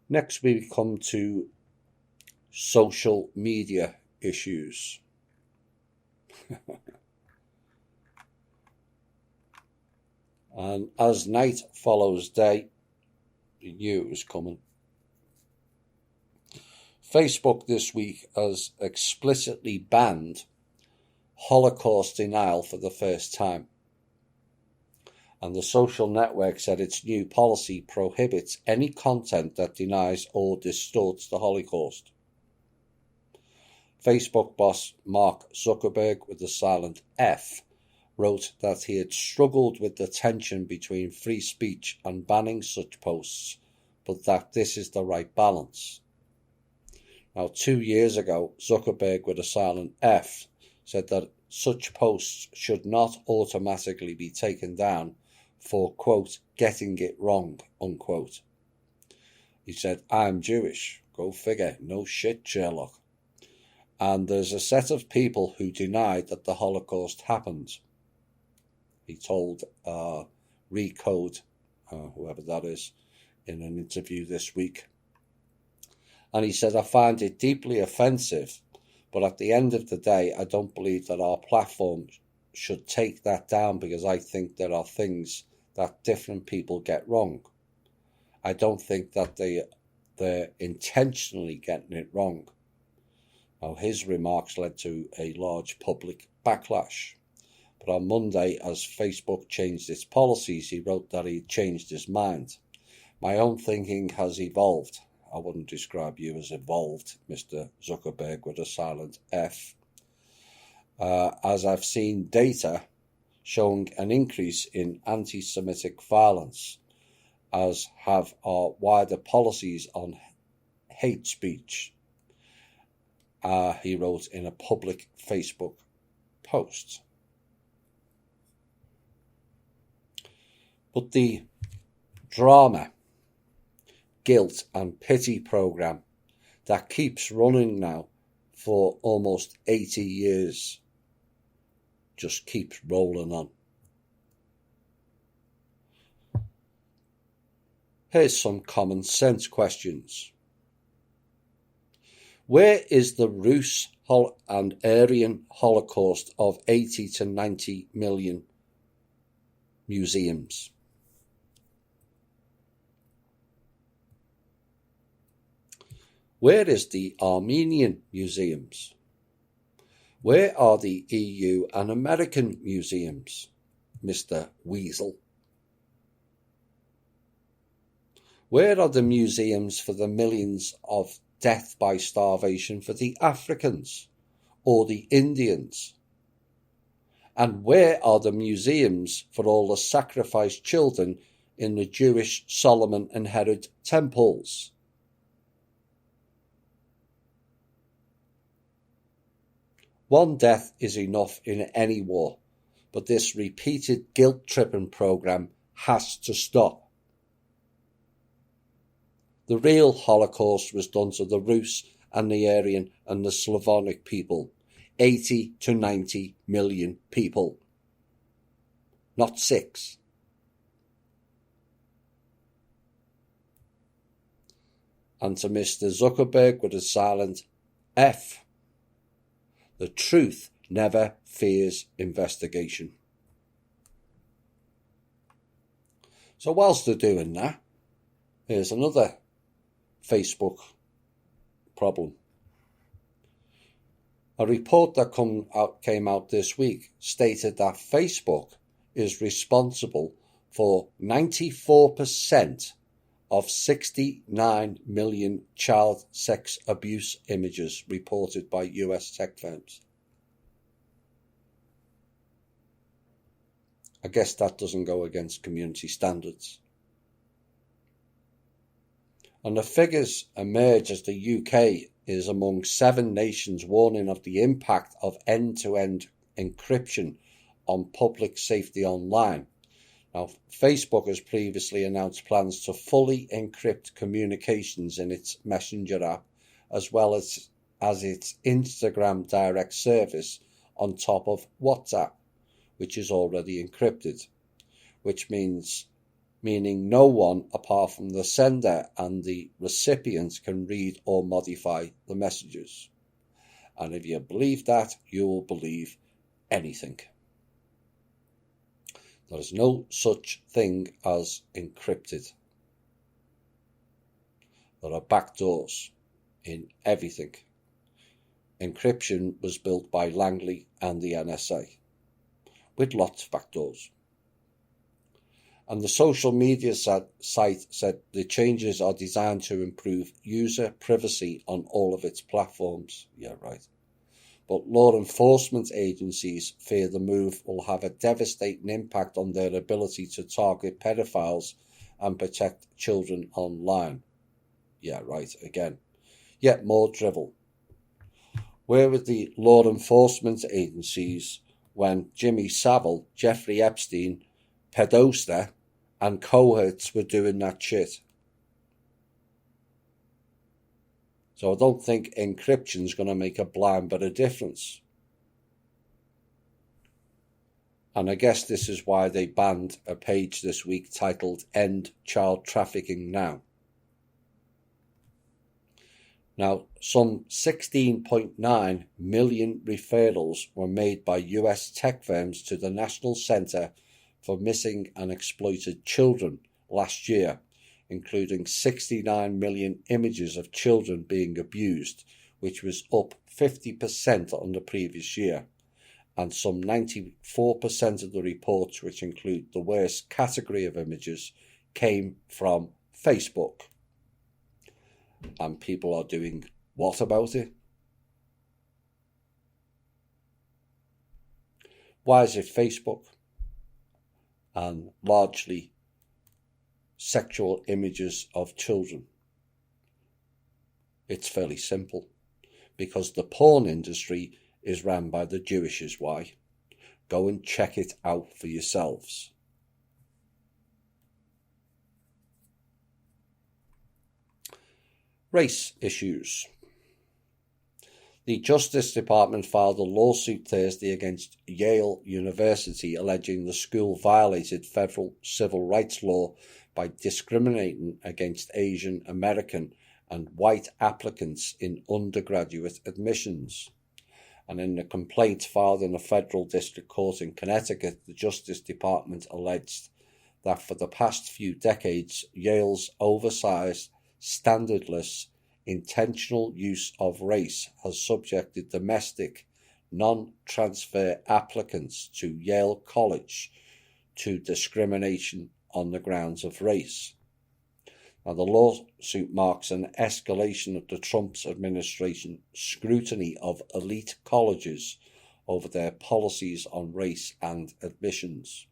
Next, we come to social media issues. And as night follows day, we knew it was coming. Facebook this week has explicitly banned Holocaust denial for the first time. And the social network said its new policy prohibits any content that denies or distorts the Holocaust. Facebook boss Mark Zuckerberg, with a silent F, wrote that he had struggled with the tension between free speech and banning such posts, but that this is the right balance. Now, 2 years ago, Zuckerberg, with a silent F, said that such posts should not automatically be taken down for, quote, getting it wrong, unquote. He said, I'm Jewish. Go figure. No shit, Sherlock. And there's a set of people who denied that the Holocaust happened. He told Recode, whoever that is, in an interview this week. And he said, I find it deeply offensive, but at the end of the day, I don't believe that our platform should take that down because I think there are things that different people get wrong. I don't think that they're intentionally getting it wrong. Now, his remarks led to a large public backlash. But on Monday, as Facebook changed its policies, he wrote that he'd changed his mind. My own thinking has evolved. I wouldn't describe you as evolved, Mr. Zuckerberg, with a silent F. As I've seen data showing an increase in anti-Semitic violence, as have our wider policies on hate speech, he wrote in a public Facebook post. But the drama, guilt and pity program that keeps running now for almost 80 years just keeps rolling on. Here's some common sense questions. Where is the Rus and Aryan Holocaust of 80 to 90 million museums? Where is the Armenian museums? Where are the EU and American museums, Mr. Weasel? Where are the museums for the millions of death by starvation for the Africans or the Indians? And where are the museums for all the sacrificed children in the Jewish Solomon and Herod temples? One death is enough in any war, but this repeated guilt-tripping program has to stop. The real Holocaust was done to the Rus and the Aryan and the Slavonic people, 80 to 90 million people, not 6. And to Mr. Zuckerberg with a silent F, the truth never fears investigation. So whilst they're doing that, here's another Facebook problem. A report that came out this week stated that Facebook is responsible for 94% of 69 million child sex abuse images reported by US tech firms. I guess that doesn't go against community standards. And the figures emerge as the UK is among 7 nations warning of the impact of end-to-end encryption on public safety online. Now, Facebook has previously announced plans to fully encrypt communications in its Messenger app, as well as its Instagram direct service on top of WhatsApp, which is already encrypted, which means meaning no one apart from the sender and the recipient can read or modify the messages. And if you believe that, you will believe anything. There is no such thing as encrypted. There are backdoors in everything. Encryption was built by Langley and the NSA, with lots of backdoors. And the social media site said the changes are designed to improve user privacy on all of its platforms. Yeah, right. But law enforcement agencies fear the move will have a devastating impact on their ability to target pedophiles and protect children online. Yeah, right, again. Yet more drivel. Where were the law enforcement agencies when Jimmy Savile, Jeffrey Epstein, Pedosta, and cohorts were doing that shit? So I don't think encryption is going to make a blind bit of difference. And I guess this is why they banned a page this week titled End Child Trafficking Now. Now, some 16.9 million referrals were made by US tech firms to the National Center for Missing and Exploited Children last year, including 69 million images of children being abused, which was up 50% on the previous year, and some 94% of the reports, which include the worst category of images, came from Facebook. And people are doing what about it? Why is it Facebook? And largely sexual images of children. It's fairly simple. Because the porn industry is run by the Jewish is why. Go and check it out for yourselves. Race issues. The Justice Department filed a lawsuit Thursday against Yale University alleging the school violated federal civil rights law by discriminating against Asian American and white applicants in undergraduate admissions. And in the complaint filed in a federal district court in Connecticut, the Justice Department alleged that for the past few decades, Yale's oversized, standardless, intentional use of race has subjected domestic, non-transfer applicants to Yale College to discrimination on the grounds of race. Now, the lawsuit marks an escalation of the Trump administration's scrutiny of elite colleges over their policies on race and admissions.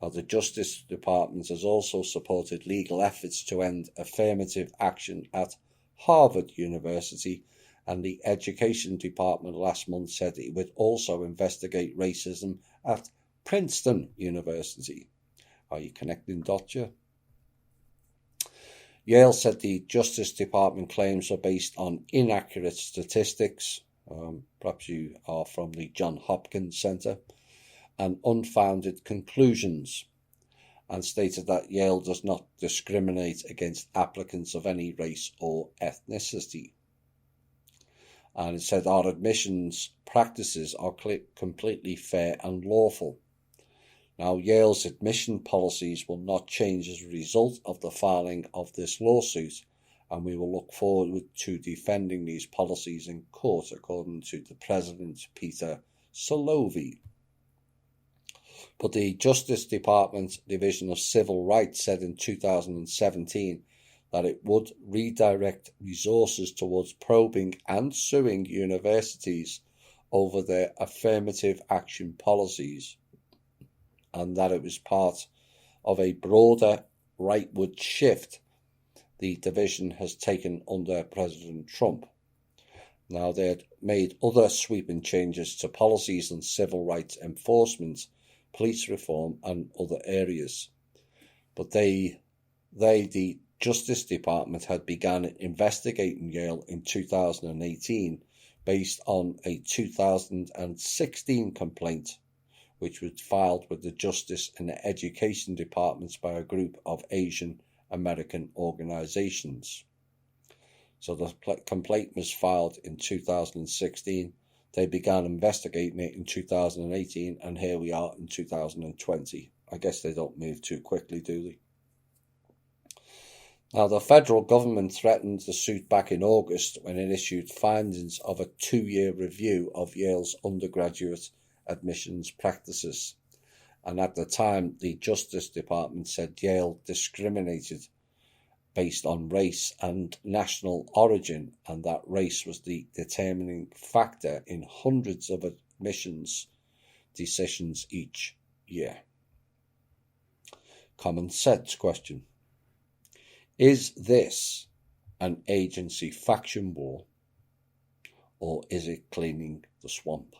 Now, the Justice Department has also supported legal efforts to end affirmative action at Harvard University, and the Education Department last month said it would also investigate racism at Princeton University. Are you connecting dots yet? Yale said the Justice Department claims are based on inaccurate statistics, perhaps you are from the Johns Hopkins Center, and unfounded conclusions, and stated that Yale does not discriminate against applicants of any race or ethnicity. And it said our admissions practices are completely fair and lawful. Now, Yale's admission policies will not change as a result of the filing of this lawsuit, and we will look forward to defending these policies in court, according to the President, Peter Salovey. But the Justice Department Division of Civil Rights said in 2017 that it would redirect resources towards probing and suing universities over their affirmative action policies, and that it was part of a broader rightward shift the division has taken under President Trump. Now, they had made other sweeping changes to policies on civil rights enforcement, police reform, and other areas. But the Justice Department had begun investigating Yale in 2018 based on a 2016 complaint, which was filed with the Justice and Education Departments by a group of Asian American organizations. So the complaint was filed in 2016. They began investigating it in 2018, and here we are in 2020. I guess they don't move too quickly, do they? Now, the federal government threatened the suit back in August when it issued findings of a 2-year review of Yale's undergraduate admissions practices. And at the time, the Justice Department said Yale discriminated based on race and national origin, and that race was the determining factor in hundreds of admissions decisions each year. Common sense question. Is this an agency faction war, or is it cleaning the swamp?